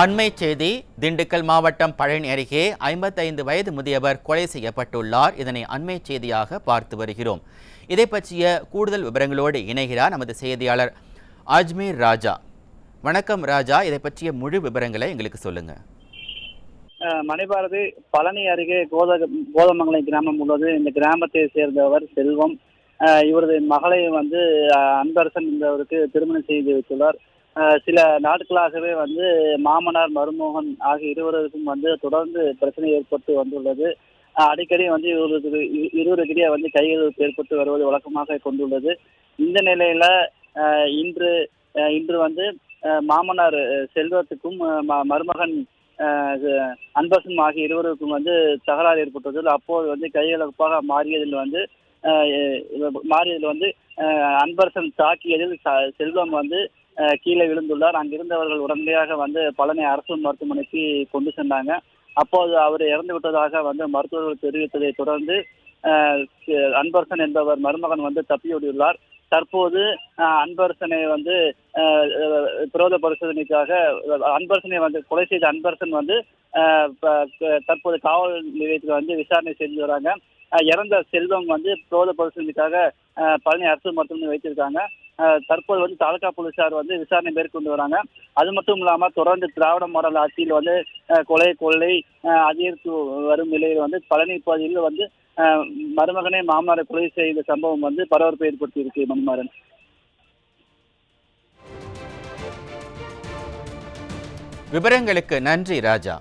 அண்மை செய்தி. திண்டுக்கல் மாவட்டம் பழனி அருகே 55 வயது முதியவர் கொலை செய்யப்பட்டுள்ளார். இதனை அண்மை செய்தியாக பார்த்து வருகிறோம். இதை பற்றிய கூடுதல் விவரங்களோடு இணைகிறார் நமது செய்தியாளர் அஜ்மீர் ராஜா. வணக்கம் ராஜா, இதை பற்றிய முழு விவரங்களை எங்களுக்கு சொல்லுங்க. மணிபாரதி பழனி அருகே கோதமங்கலம் கிராமம் உள்ளது. இந்த கிராமத்தை சேர்ந்தவர் செல்வம். இவரது மகளை அன்பரசன் என்பவருக்கு திருமணம் செய்து வைத்துள்ளார். சில நாட்களாகவே மாமனார் மருமகன் ஆகிய இருவருக்கும் தொடர்ந்து பிரச்சனை ஏற்பட்டு வந்துள்ளது. அடிக்கடி இருவருக்கிடையே கைகள் ஏற்பட்டு வருவது வழக்கமாக கொண்டுள்ளது. இந்த நிலையில இன்று மாமனார் செல்வத்துக்கும் மருமகன் அன்பரசன் ஆகிய இருவருக்கும் தகராறு ஏற்பட்டது. அப்போது கைகலப்பாக மாறியதில் அன்பரசன் தாக்கியதில் செல்வம் கீழே விழுந்துள்ளார். அங்கிருந்தவர்கள் உடனடியாக பழனி அரசு மருத்துவமனைக்கு கொண்டு சென்றாங்க. அப்போது அவர் இறந்து விட்டதாக மருத்துவர்கள் தெரிவித்ததை தொடர்ந்து அன்பரசன் என்பவர் மருமகன் தப்பியோடியுள்ளார். தற்போது அன்பரசனை பிரேத பரிசோதனைக்காக அன்பரசனை கொலை செய்த அன்பரசன் தற்போது காவல் நிலையத்தில் விசாரணை செஞ்சு வராங்க. இறந்த செல்வம் பிரேத பரிசோதனைக்காக பழனி அரசு மருத்துவமனை வைத்திருக்காங்க. தற்போது தாலுகா போலீசார் விசாரணை மேற்கொண்டு வராங்க. அது மட்டும் இல்லாம தொடர்ந்து திராவிட மாடல் ஆட்சியில் கொலை கொள்ளை அதிகரித்து வரும் நிலையில் பழனி பகுதியில் மருமகனை மாமனாரை கொலை செய்த சம்பவம் பரபரப்பை ஏற்படுத்தி இருக்கு. மணிமாறன், விவரங்களுக்கு நன்றி ராஜா.